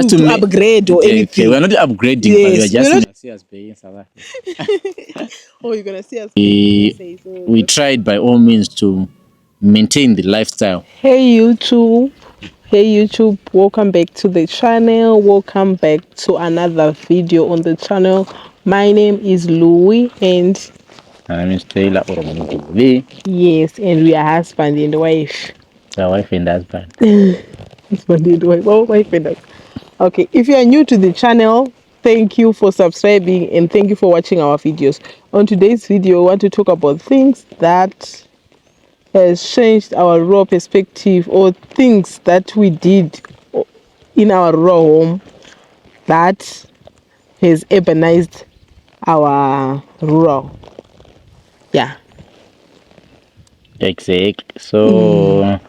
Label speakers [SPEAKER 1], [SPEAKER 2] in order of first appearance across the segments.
[SPEAKER 1] to upgrade or anything.
[SPEAKER 2] We're not upgrading,
[SPEAKER 1] Yes,
[SPEAKER 2] but we're just going to see us paying in South Africa.
[SPEAKER 1] Oh, you're gonna see us.
[SPEAKER 2] We tried by all means to maintain the lifestyle.
[SPEAKER 1] Hey YouTube, welcome back to the channel. Welcome back to another video on the channel. My name is Louis and
[SPEAKER 2] My name is Taylor.
[SPEAKER 1] yes, and we are husband and wife.
[SPEAKER 2] Our wife and husband.
[SPEAKER 1] Husband and wife. Oh, wife and husband. Okay, if you are new to the channel, thank you for subscribing and thank you for watching our videos. On today's video, I want to talk about things that has changed our raw perspective, or things that we did in our raw home that has urbanized our rural. Yeah.
[SPEAKER 2] Exactly. So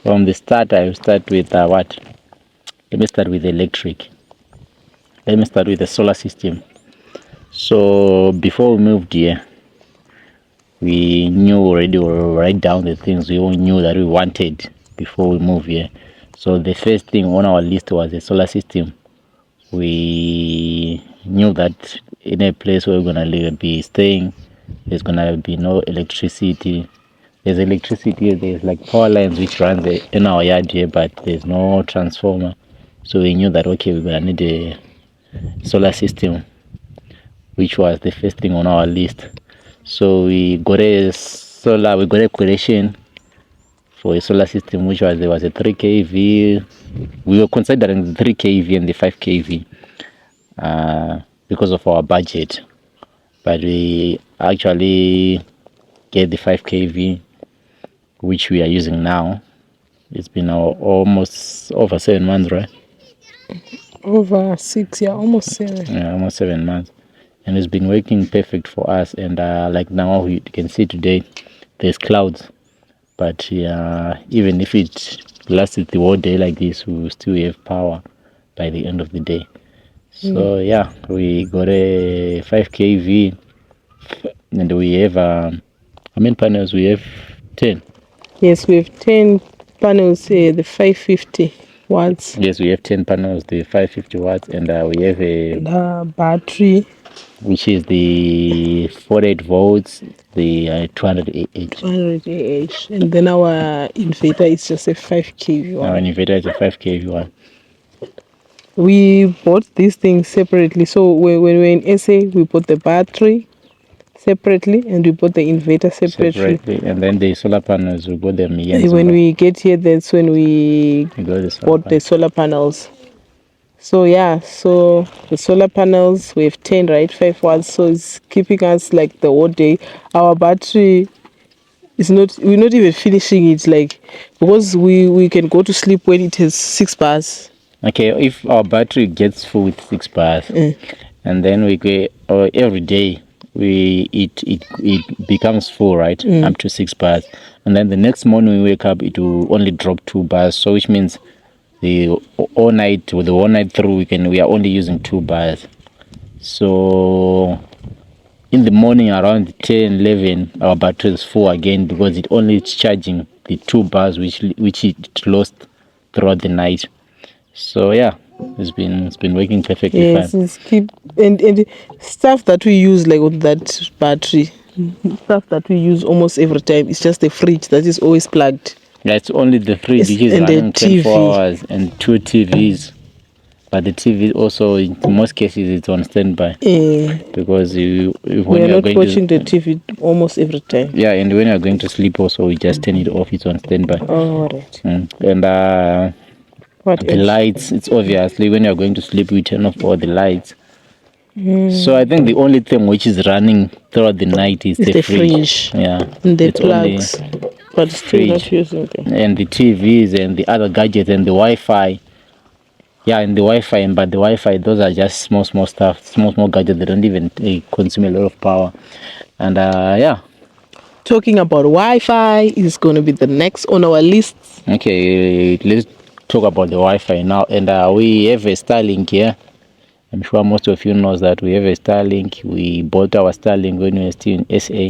[SPEAKER 2] from the start, I will start with what? Let me start with electric. Let me start with the solar system. So before we moved here, we knew already, or write down the things we all knew that we wanted before we moved here. So the first thing on our list was the solar system. We knew that in a place where we're gonna be staying, there's gonna be no electricity. There's electricity, there's like power lines which runs in our yard here, but there's no transformer. So we knew that okay, we're gonna need a solar system, which was the first thing on our list. So we got a quotation for a solar system, which was, there was a 3 kV. We were considering the 3 kV and the 5 kV because of our budget, but we actually get the 5 kV, which we are using now. It's been almost over 7 months, right?
[SPEAKER 1] Over 6, yeah, almost 7.
[SPEAKER 2] Yeah, almost 7 months, and it's been working perfect for us. And like now you can see today there's clouds, but even if it lasted the whole day like this, we will still have power by the end of the day. So yeah, we got a 5 kV, and we have how many panels? We have 10.
[SPEAKER 1] Yes, we have 10 panels here, the 550 watts.
[SPEAKER 2] Yes, we have 10 panels, the 550 watts, and we have a
[SPEAKER 1] battery,
[SPEAKER 2] which is the 48 volts, the 200 AH.
[SPEAKER 1] 200 AH, and then our inverter is just a 5 kV one.
[SPEAKER 2] Our inverter is a 5 kV one.
[SPEAKER 1] We bought these things separately. So when we were in SA, we bought the battery separately and we bought the inverter separately.
[SPEAKER 2] And then the solar panels, we bought them here.
[SPEAKER 1] When we get here, that's when we bought the solar panels. So yeah, so the solar panels, we have 10, right? 5 watts, so it's keeping us like the whole day. Our battery is not, we're not even finishing it, like, because we can go to sleep when it has 6 bars. Okay,
[SPEAKER 2] if our battery gets full with 6 bars, and then we go every day, it becomes full, right? Up to 6 bars, and then the next morning we wake up, it will only drop 2 bars. So which means the all night through we are only using 2 bars. So in the morning around 10, 11, our battery is full again, because it only is charging the 2 bars which it lost throughout the night. So yeah, it's been working perfectly fine.
[SPEAKER 1] Yes, and stuff that we use like on that battery, stuff that we use almost every time, it's just the fridge that is always plugged.
[SPEAKER 2] Yeah, it's only the fridge which is running 24 hours, and 2 TVs. But the TV also, in most cases, it's on standby. Because when
[SPEAKER 1] we are not watching the TV almost every time.
[SPEAKER 2] Yeah, and when you are going to sleep also, we just turn it off, it's on standby.
[SPEAKER 1] Oh, right.
[SPEAKER 2] And
[SPEAKER 1] what
[SPEAKER 2] the
[SPEAKER 1] else?
[SPEAKER 2] lights, it's obviously when you are going to sleep, we turn off all the lights. So I think the only thing which is running throughout the night is the fridge. Yeah,
[SPEAKER 1] and the plugs, but still not using them.
[SPEAKER 2] And the TVs and the other gadgets and the Wi-Fi. Yeah, and the Wi-Fi, but the Wi-Fi, those are just small stuff, small gadgets. They don't even consume a lot of power. And yeah.
[SPEAKER 1] Talking about Wi-Fi is going to be the next on our list.
[SPEAKER 2] Okay, let's talk about the Wi-Fi now. And we have a Starlink here. I'm sure most of you knows that we have a Starlink. We bought our Starlink when we were still in SA.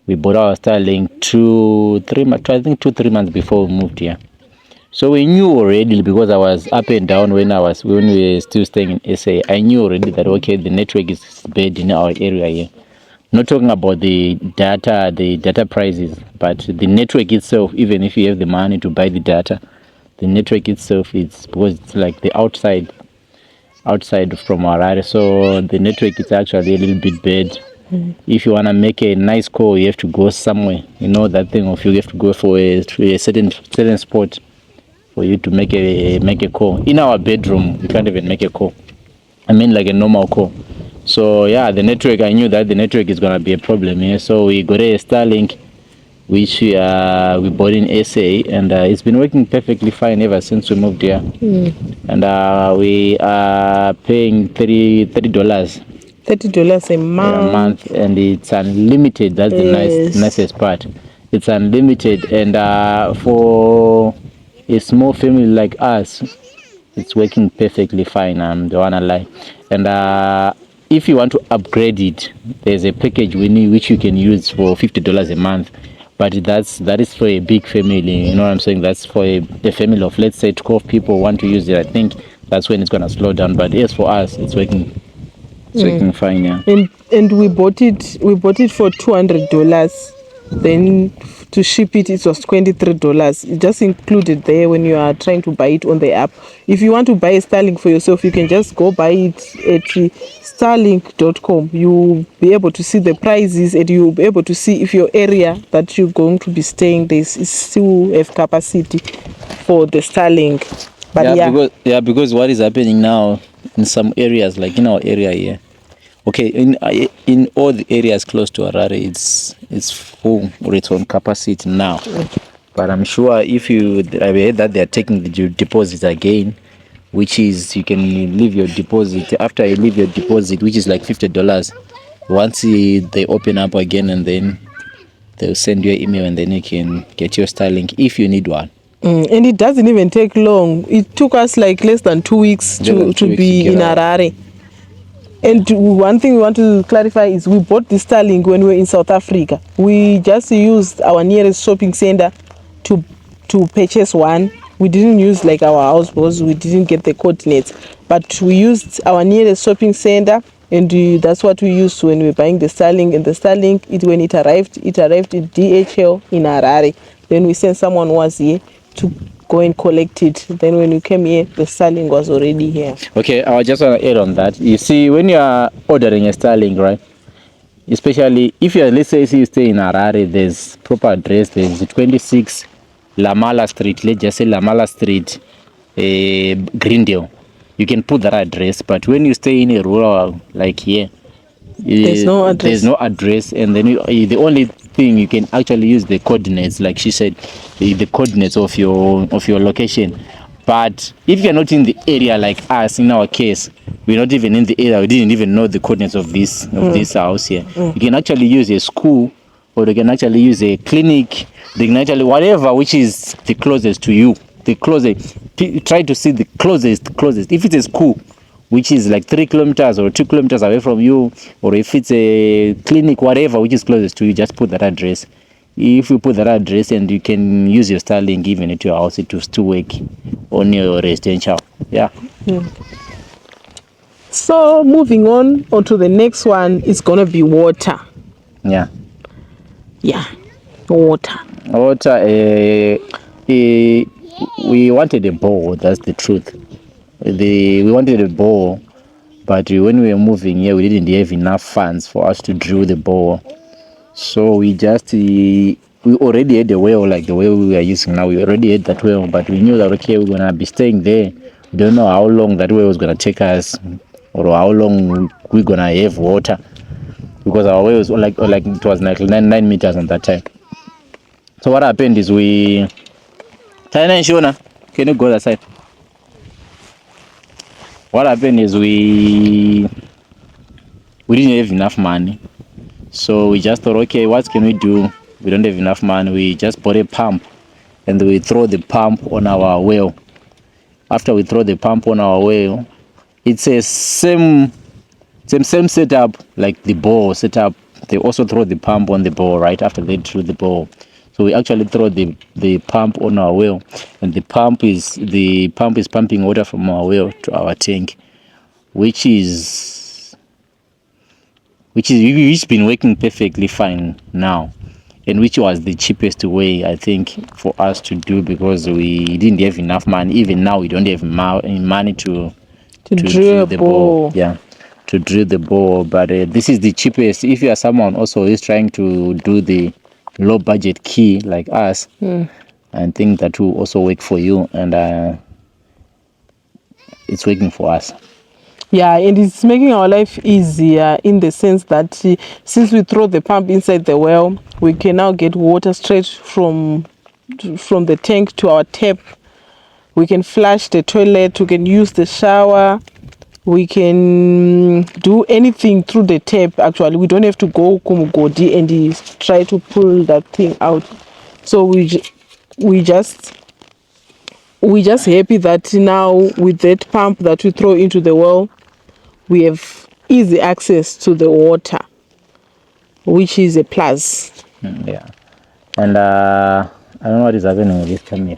[SPEAKER 2] We bought our Starlink 2-3 months before we moved here. So we knew already, because I was up and down when we were still staying in SA. I knew already that okay, the network is bad in our area here. Not talking about the data prices, but the network itself. Even if you have the money to buy the data, the network itself, it's because it's like the outside from Harare, so the network is actually a little bit bad. If you want to make a nice call, you have to go somewhere. You know that thing of you have to go to a certain spot for you to make a call. In our bedroom, you can't even make a call. I mean, like a normal call. So yeah, the network. I knew that the network is gonna be a problem here. So we got a Starlink, which we bought in SA, and it's been working perfectly fine ever since we moved here. And we are paying $30
[SPEAKER 1] $30 a
[SPEAKER 2] a month, and it's unlimited. That's the nicest part. It's unlimited, and for a small family like us, it's working perfectly fine. Don't wanna lie. And if you want to upgrade it, there's a package which you can use for $50 a month. But that is for a big family. You know what I'm saying? That's for a family of, let's say, 12 people want to use it. I think that's when it's gonna slow down. But yes, for us, it's working. It's working fine. Yeah.
[SPEAKER 1] And we bought it for $200. Then to ship it was $23. It just included there when you are trying to buy it on the app. If you want to buy a Starlink for yourself, you can just go buy it at starlink.com. You'll be able to see the prices, and you'll be able to see if your area that you're going to be staying there is still have capacity for the Starlink. But
[SPEAKER 2] because what is happening now in some areas, like in our area here, okay, in all the areas close to Harare, it's full or it's on capacity now. But I'm sure I've heard that they're taking the deposits again, which is you can leave your deposit. After you leave your deposit, which is like $50, once they open up again, and then they'll send you an email, and then you can get your Starlink if you need one.
[SPEAKER 1] And it doesn't even take long. It took us like less than 2 weeks to be in Harare. And one thing we want to clarify is we bought the Starlink when we were in South Africa. We just used our nearest shopping center to purchase one. We didn't use like our house because we didn't get the coordinates. But we used our nearest shopping center, and that's what we used when we were buying the Starlink. And the Starlink, when it arrived in DHL in Harare. Then we sent someone who was here to go and collect it. Then when we came here, the Starlink was already here.
[SPEAKER 2] Okay, I just want to add on that. You see, when you are ordering a Starlink, right, especially if you are, let's say you stay in Harare, there's proper address. There's 26 Lamala Street. Let's just say Lamala Street, Greendale. You can put that address. But when you stay in a rural like here,
[SPEAKER 1] there's no
[SPEAKER 2] address. And then the only thing you can actually use the coordinates, like she said, the coordinates of your location. But if you're not in the area like us, in our case, we're not even in the area, we didn't even know the coordinates of this house here. You can actually use a school, or they can actually use a clinic. They can actually whatever which is the closest to you. The closest, try to see the closest. If it's a school which is like 3 kilometers or 2 kilometers away from you, or if it's a clinic, whatever which is closest to you, just put that address. If you put that address, and you can use your Starlink even at your house, it will still work on your residential. Yeah.
[SPEAKER 1] So moving on to the next one is gonna be water.
[SPEAKER 2] Yeah.
[SPEAKER 1] Water.
[SPEAKER 2] We wanted a bowl. That's the truth. We wanted a bowl, but when we were moving here, we didn't have enough funds for us to drill the bowl. So we already had a well, like the well we are using now. We already had that well, but we knew that okay, we're gonna be staying there. We don't know how long that well was gonna take us, or how long we're gonna have water, because our well was like it was like 9 meters on that time. So what happened is Tana and Shona, can you go that side? What happened is we didn't have enough money. So we just thought, okay, what can we do? We don't have enough money. We just bought a pump, and we throw the pump on our well. After we throw the pump on our well, it's a same setup like the bore setup. They also throw the pump on the bore right after they drill the bore. So we actually throw the pump on our well, and the pump is pumping water from our well to our tank, which been working perfectly fine now, and which was the cheapest way, I think, for us to do, because we didn't have enough money. Even now we don't have money to
[SPEAKER 1] drill
[SPEAKER 2] drill the bore.
[SPEAKER 1] bore.
[SPEAKER 2] Yeah, to drill the bore. But this is the cheapest. If you are someone also who is trying to do the low budget key like us, I think that will also work for you, and it's working for us.
[SPEAKER 1] Yeah, and it's making our life easier in the sense that since we throw the pump inside the well, we can now get water straight from the tank to our tap. We can flush the toilet, we can use the shower, we can do anything through the tap. Actually, we don't have to go kumugodi and try to pull that thing out. So we just happy that now with that pump that we throw into the well, we have easy access to the water, which is a plus.
[SPEAKER 2] Yeah, and I don't know what is happening with this camera.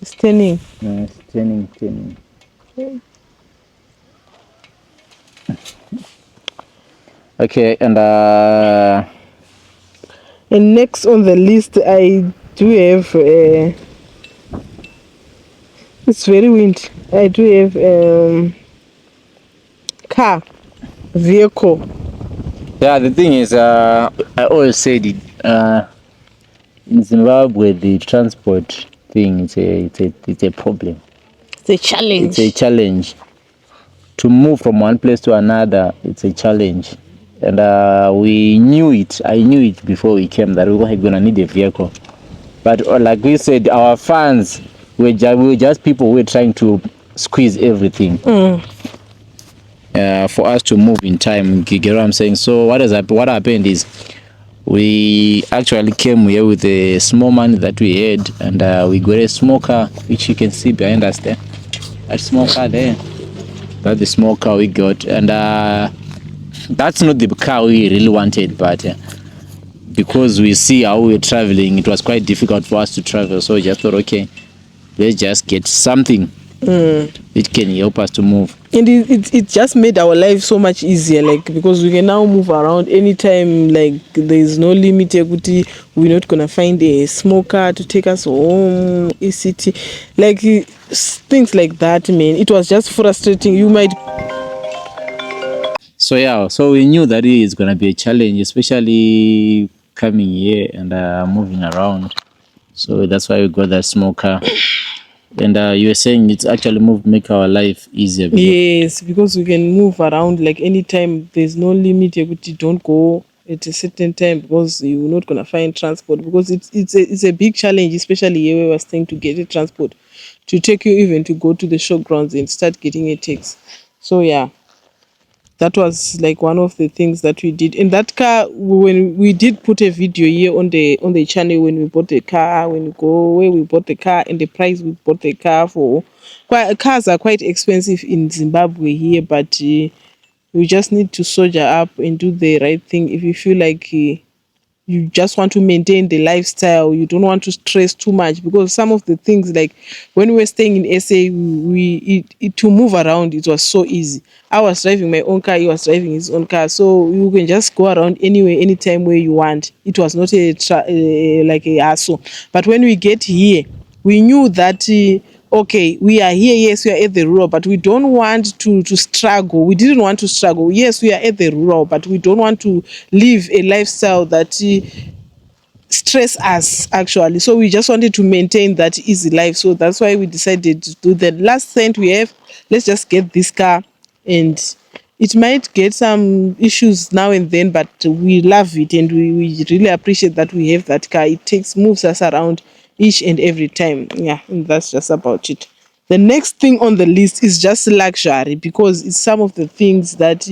[SPEAKER 1] It's turning.
[SPEAKER 2] No, it's turning. Okay, and
[SPEAKER 1] next on the list, I do have it's very windy. I do have vehicle.
[SPEAKER 2] yeah, the thing is, I always said it. In Zimbabwe, the transport thing it's a problem.
[SPEAKER 1] It's a challenge.
[SPEAKER 2] It's a challenge to move from one place to another. It's a challenge, and we knew it. I knew it before we came that we were gonna need a vehicle. But like we said, our fans we were just people who were trying to squeeze everything for us to move in time. You get what I'm saying? So what happened is we actually came here with the small money that we had, and we got a small car, which you can see behind us there. That small car there. That's the small car we got, and that's not the car we really wanted, but because we see how we're traveling, it was quite difficult for us to travel. So we just thought, okay, let's just get something it can help us to move.
[SPEAKER 1] And it just made our life so much easier, like, because we can now move around anytime. Like, there's no limit. We're not gonna find a small car to take us home, a city, like things like that, man. It was just frustrating. You might.
[SPEAKER 2] So yeah, so we knew that it is gonna be a challenge, especially coming here and moving around. So that's why we got that small car. And you were saying it's actually make our life easier.
[SPEAKER 1] Yes, because we can move around like anytime. There's no limit. You don't go at a certain time because you're not gonna find transport, because it's a big challenge, especially here where we're staying, to get a transport to take you even to go to the showgrounds and start getting a taxi. So yeah, that was like one of the things that we did in that car. When we did put a video here on the channel when we bought the car, when we go where we bought the car and the price we bought the car for. Cars are quite expensive in Zimbabwe here, but you just need to soldier up and do the right thing. If you feel like you just want to maintain the lifestyle, you don't want to stress too much, because some of the things, like when we were staying in SA, to move around, it was so easy. I was driving my own car, he was driving his own car, so you can just go around anywhere, anytime where you want. It was not like a hassle. But when we get here, we knew that okay, we are here, yes, we are at the rural, but we don't want to struggle. We didn't want to struggle. Yes, we are at the rural, but we don't want to live a lifestyle that stress us, actually. So we just wanted to maintain that easy life. So that's why we decided to do the last cent we have. Let's just get this car, and it might get some issues now and then, but we love it, and we really appreciate that we have that car. It moves us around each and every time. Yeah, and that's just about it. The next thing on the list is just luxury, because it's some of the things that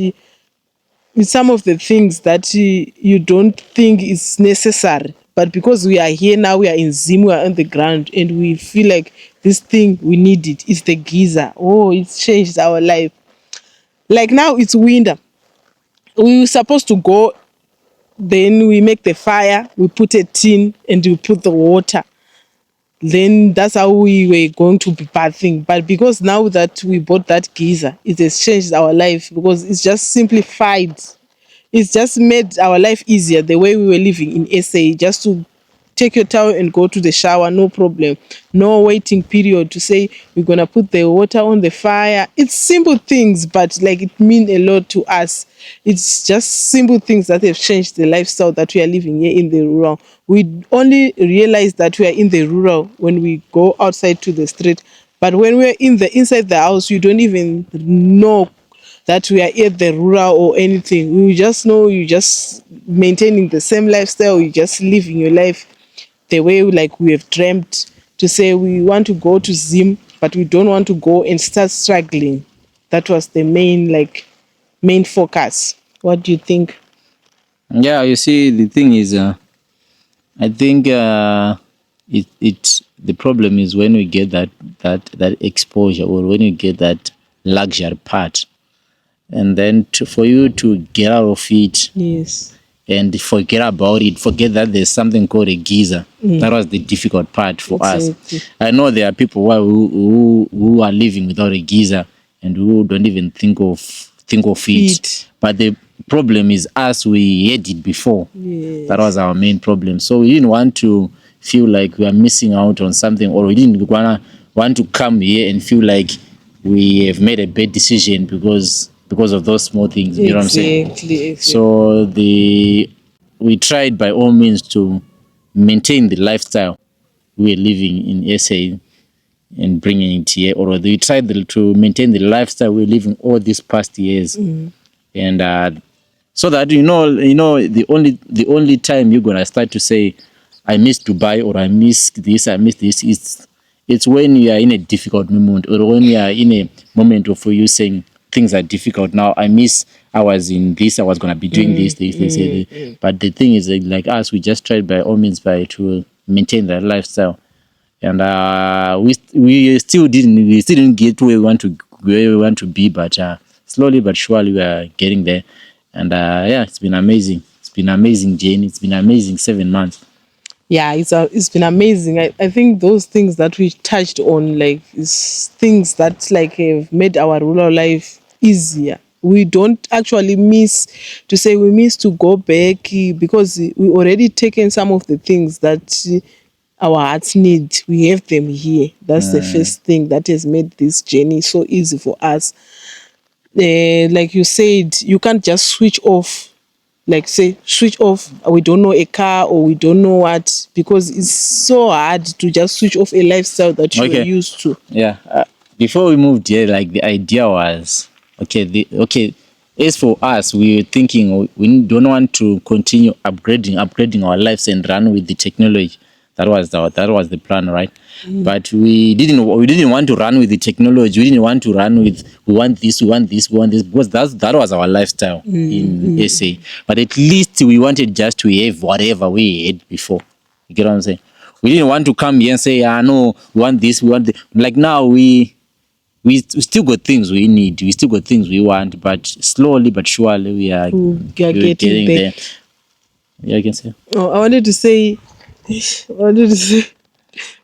[SPEAKER 1] you don't think is necessary, but because we are here now, we are in Zim, we are on the ground, and we feel like this thing, we need it. It's the geyser. Oh, it's changed our life. Like now it's winter. We were supposed to go Then we make the fire, we put a tin and we put the water. Then that's how we were going to be bathing. But because now that we bought that geyser, it has changed our life because it's just simplified. It's just made our life easier the way we were living in SA, just to take your towel and go to the shower, no problem. No waiting period to say we're gonna put the water on the fire. It's simple things, but like it mean a lot to us. It's just simple things that have changed the lifestyle that we are living here in the rural. We only realize that we are in the rural when we go outside to the street. But when we're in the inside the house, you don't even know that we are at the rural or anything. We just know you just maintaining the same lifestyle, you just living your life the way like we have dreamt, to say we want to go to Zim, but we don't want to go and start struggling. That was the main focus. What do you think?
[SPEAKER 2] Yeah, you see, the thing is, I think it the problem is when we get that exposure, or when you get that luxury part, and then for you to get out of it
[SPEAKER 1] Yes.
[SPEAKER 2] and forget about it, forget that there's something called a geyser. That was the difficult part for us.
[SPEAKER 1] Exactly.
[SPEAKER 2] I know there are people who are living without a geyser and who don't even think of it. But the problem is us, we had it before.
[SPEAKER 1] Yes.
[SPEAKER 2] That was our main problem. So we didn't want to feel like we are missing out on something, or we didn't want to come here and feel like we have made a bad decision because of those small things. You know what I'm saying?
[SPEAKER 1] Exactly.
[SPEAKER 2] So we tried by all means to maintain the lifestyle we are living in SA and bringing it here, or we tried to maintain the lifestyle we're living all these past years, and so that the only time you're gonna start to say, I miss Dubai, or I miss this, it's when you are in a difficult moment, or when you are in a moment of you saying things are difficult now. I was in this, I was gonna be doing this. But the thing is, like us, we just tried by all means to maintain that lifestyle, and we still didn't get where we want to be, but slowly but surely we are getting there. And yeah, it's been amazing. It's been amazing, Jane. It's been amazing 7 months.
[SPEAKER 1] Yeah, it's been amazing. I think those things that we touched on, like, is things that like have made our rural life easier. We don't actually miss to say we miss to go back, because we already taken some of the things that our hearts need. We have them here. That's the first thing that has made this journey so easy for us. Like you said, you can't just switch off, like say switch off, we don't know a car or we don't know what, because it's so hard to just switch off a lifestyle that you're
[SPEAKER 2] Okay.
[SPEAKER 1] used to.
[SPEAKER 2] Yeah. Before we moved here, like the idea was okay. As for us, we were thinking we don't want to continue upgrading our lives and run with the technology. That was the plan, right? But we didn't want to run with the technology. We didn't want to run with, we want this, because that was our lifestyle in SA. But at least we wanted just to have whatever we had before. You get what I'm saying? We didn't want to come here and say, no, we want this, we want this. Like now, we still got things we need, we still got things we want, but slowly but surely we are
[SPEAKER 1] Getting there.
[SPEAKER 2] Yeah, I can say.
[SPEAKER 1] Oh, I wanted to say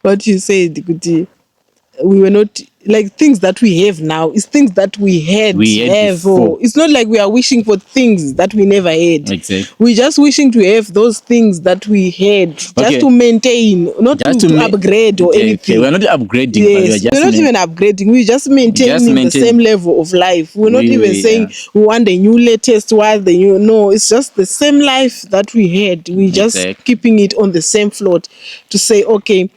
[SPEAKER 1] what you said, Kuti. We were not like things that we have now. It's things that we had
[SPEAKER 2] before.
[SPEAKER 1] It's not like we are wishing for things that we never had.
[SPEAKER 2] Exactly.
[SPEAKER 1] We're just wishing to have those things that we had, just to maintain, not just to upgrade or anything.
[SPEAKER 2] We're not upgrading,
[SPEAKER 1] yes,
[SPEAKER 2] but
[SPEAKER 1] we're not even upgrading. We're just maintaining the same level of life. We're not even saying we want the new latest one, the new. No, it's just the same life that we had. We just keeping it on the same float to say, okay,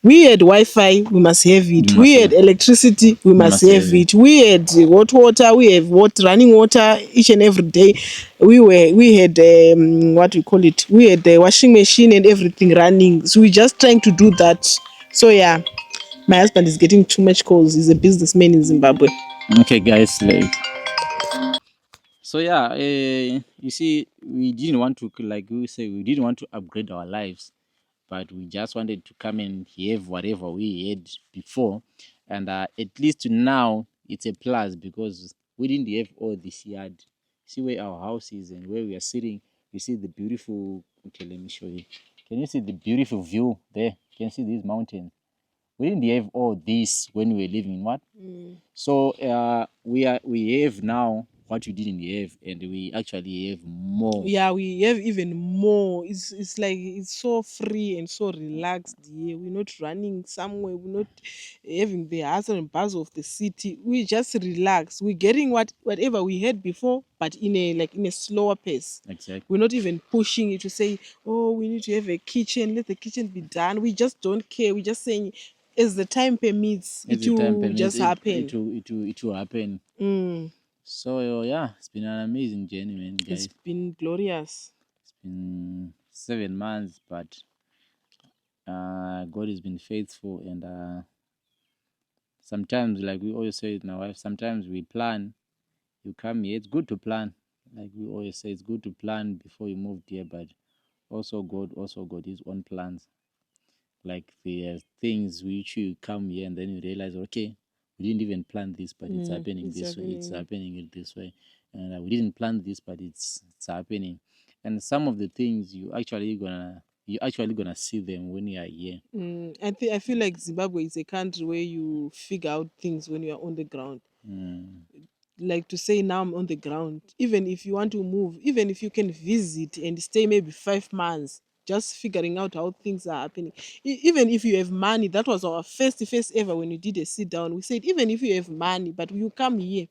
[SPEAKER 1] we had Wi-Fi, we must have it. We had electricity, we must have it. We had hot water, we have running water each and every day. We had what we call it. We had the washing machine and everything running. So we're just trying to do that. So yeah, my husband is getting too much calls. He's a businessman in Zimbabwe.
[SPEAKER 2] Okay, guys. So yeah, you see, we didn't want to, like we say, we didn't want to upgrade our lives, but we just wanted to come and have whatever we had before, and at least now it's a plus because we didn't have all this yard. See where our house is and where we are sitting. You see the beautiful. Okay, let me show you. Can you see the beautiful view there? Can you see these mountains? We didn't have all this when we were living in what? So we have now what we didn't have, and we actually have more.
[SPEAKER 1] Yeah, we have even more. It's like it's so free and so relaxed here. We're not running somewhere. We're not having the hustle and bustle of the city. We just relax. We're getting whatever we had before, but in a slower pace.
[SPEAKER 2] Exactly.
[SPEAKER 1] We're not even pushing it to say, oh, we need to have a kitchen. Let the kitchen be done. We just don't care. We're just saying, as the time permits,
[SPEAKER 2] As
[SPEAKER 1] it
[SPEAKER 2] the time
[SPEAKER 1] will
[SPEAKER 2] permits,
[SPEAKER 1] just happen.
[SPEAKER 2] it will happen.
[SPEAKER 1] Mm,
[SPEAKER 2] So yeah, it's been an amazing journey, man,
[SPEAKER 1] it's
[SPEAKER 2] guys.
[SPEAKER 1] been glorious.
[SPEAKER 2] It's been 7 months, but God has been faithful, and sometimes, like we always say with my wife, sometimes we plan. You come here, it's good to plan. Like we always say, it's good to plan before you move here, but also got His own plans. Like there are things which you come here and then you realize, okay, we didn't even plan this, but it's happening
[SPEAKER 1] It's
[SPEAKER 2] this way. It's
[SPEAKER 1] happening.
[SPEAKER 2] happening it this way, and we didn't plan this, but it's happening. And some of the things you actually gonna see them when you are here.
[SPEAKER 1] I feel like Zimbabwe is a country where you figure out things when you are on the ground.
[SPEAKER 2] Mm,
[SPEAKER 1] Like to say now I'm on the ground. Even if you want to move, even if you can visit and stay maybe 5 months, just figuring out how things are happening. Even if you have money, that was our first ever when we did a sit down. We said even if you have money, but you come here,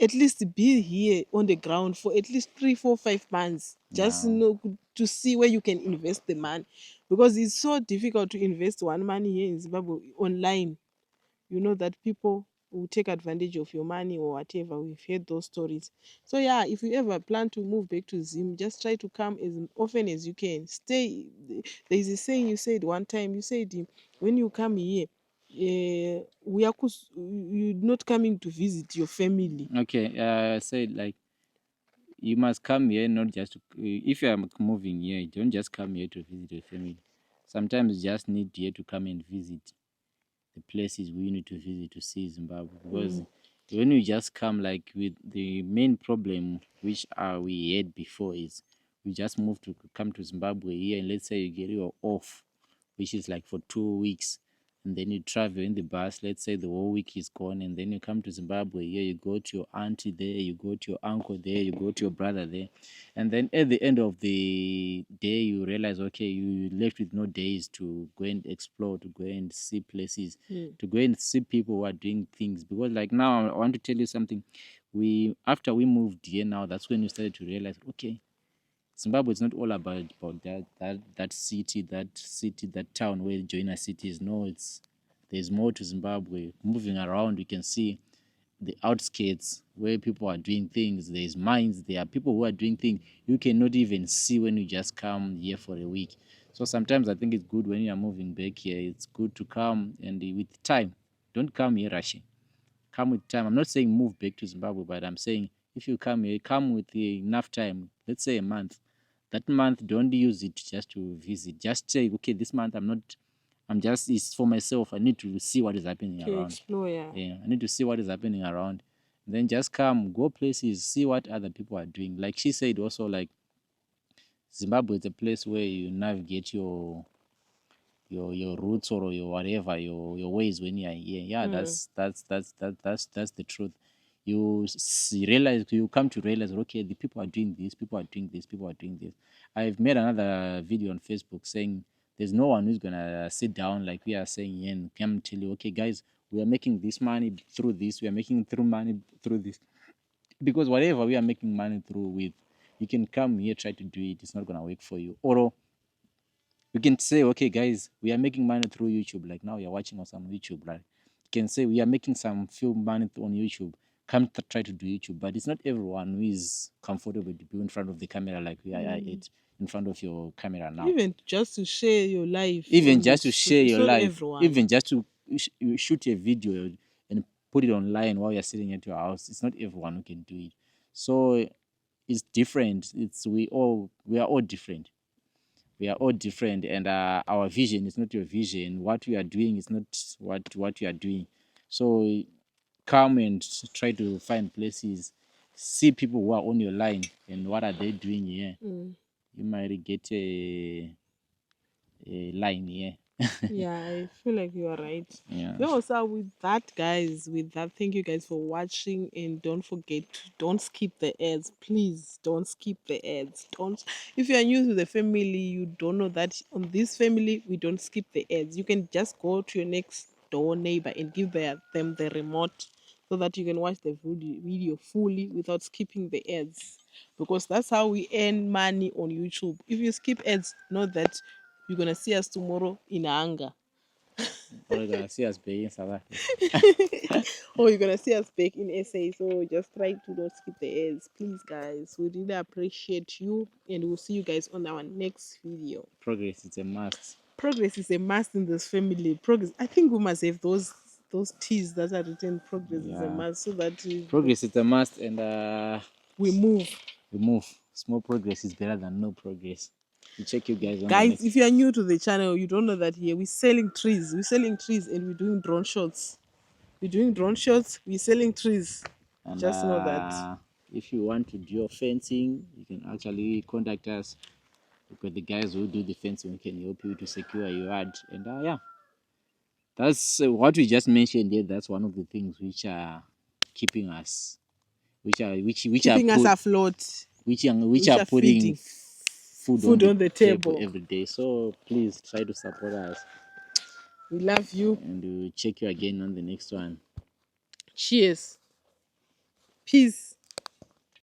[SPEAKER 1] at least be here on the ground for at least 3, 4, 5 months. Just
[SPEAKER 2] yeah.
[SPEAKER 1] know to see where you can invest the money, because it's so difficult to invest one money here in Zimbabwe online. You know that people will take advantage of your money or whatever. We've heard those stories. So yeah, if you ever plan to move back to Zim, just try to come as often as you can. Stay. There's a saying you said one time. You said when you come here, you're not coming to visit your family.
[SPEAKER 2] Okay. I said like you must come here not just to, if you are moving here, you don't just come here to visit your family. Sometimes you just need here to come and visit the places we need to visit to see Zimbabwe, because when you just come, like with the main problem which we had before is we just moved to come to Zimbabwe here, and let's say you get your off, which is like for 2 weeks, and then you travel in the bus. Let's say the whole week is gone, and then you come to Zimbabwe here. You go to your auntie there, you go to your uncle there, you go to your brother there, and then at the end of the day, you realize, okay, you left with no days to go and explore, to go and see places, to go and see people who are doing things. Because like now, I want to tell you something. We after we moved here, now that's when we started to realize, okay, Zimbabwe is not all about that town where Joina City is. No, there's more to Zimbabwe. Moving around, you can see the outskirts where people are doing things. There's mines. There are people who are doing things you cannot even see when you just come here for a week. So sometimes I think it's good when you are moving back here. It's good to come and with time. Don't come here rushing. Come with time. I'm not saying move back to Zimbabwe, but I'm saying if you come here, come with enough time. Let's say a month. That month, don't use it just to visit. Just say, okay, this month I'm not. I'm just. It's for myself. I need to see what is happening
[SPEAKER 1] To
[SPEAKER 2] around.
[SPEAKER 1] explore, yeah.
[SPEAKER 2] Yeah, I need to see what is happening around. Then just come, go places, see what other people are doing. Like she said, also like Zimbabwe is a place where you navigate your roots or your whatever your ways when you are here. Yeah, that's the truth. Realize, you come to realize, okay, the people are doing this, people are doing this, people are doing this. I've made another video on Facebook saying there's no one who's gonna sit down like we are saying here and come tell you, okay, guys, we are making this money through this, we are making through money through this, because whatever we are making money through with, you can come here try to do it, it's not gonna work for you. Or we can say, okay, guys, we are making money through YouTube. Like now, you're watching us on YouTube, right? You can say we are making some few money on YouTube. Come try to do YouTube, but it's not everyone who is comfortable to be in front of the camera like we are in front of your camera now.
[SPEAKER 1] Even just to share your life.
[SPEAKER 2] Even
[SPEAKER 1] on
[SPEAKER 2] just to
[SPEAKER 1] this,
[SPEAKER 2] share
[SPEAKER 1] it's
[SPEAKER 2] your
[SPEAKER 1] not
[SPEAKER 2] life,
[SPEAKER 1] everyone.
[SPEAKER 2] even just to you shoot a video and put it online while you're sitting at your house. It's not everyone who can do it. So it's different. We are all different. We are all different, and our vision is not your vision. What we are doing is not what you are doing. So come and try to find places see people who are on your line and what are they doing here,
[SPEAKER 1] Mm.
[SPEAKER 2] you might get a line here.
[SPEAKER 1] Yeah, I feel like you are right.
[SPEAKER 2] Yeah.
[SPEAKER 1] So with that, guys, with that, thank you guys for watching, and don't forget, don't skip the ads. Please don't skip the ads. Don't. If you are new to the family, you don't know that on this family we don't skip the ads. You can just go to your next door neighbor and give them the remote so that you can watch the video fully without skipping the ads, because that's how we earn money on YouTube. If you skip ads, know that you're gonna see us tomorrow in anger.
[SPEAKER 2] Or you're gonna see us pay in South Africa.
[SPEAKER 1] Or you're gonna see us back in SA. So just try to not skip the ads, please, guys. We really appreciate you, and we'll see you guys on our next video.
[SPEAKER 2] Progress is a must.
[SPEAKER 1] Progress is a must in this family. Progress. I think we must have those T's that are written. Progress is a
[SPEAKER 2] Yeah.
[SPEAKER 1] must, so that
[SPEAKER 2] Progress is a must, and
[SPEAKER 1] we move.
[SPEAKER 2] we move. Small progress is better than no progress. We check you guys on the
[SPEAKER 1] Guys,
[SPEAKER 2] next.
[SPEAKER 1] if you are new to the channel, you don't know that here we're selling trees. We're selling trees, and we're doing drone shots. We're doing drone shots. We're selling trees.
[SPEAKER 2] And
[SPEAKER 1] Just know that.
[SPEAKER 2] if you want to do your fencing, you can actually contact us. Because the guys who do the fencing can help you to secure your yard. And yeah, that's what we just mentioned here. That's one of the things which are keeping us, which are
[SPEAKER 1] Keeping us afloat.
[SPEAKER 2] which
[SPEAKER 1] Which
[SPEAKER 2] are
[SPEAKER 1] are
[SPEAKER 2] putting
[SPEAKER 1] feeding
[SPEAKER 2] food
[SPEAKER 1] food on the
[SPEAKER 2] table
[SPEAKER 1] table.
[SPEAKER 2] every day. So please try to support us,
[SPEAKER 1] We love you.
[SPEAKER 2] and we'll check you again on the next one.
[SPEAKER 1] Cheers. Peace.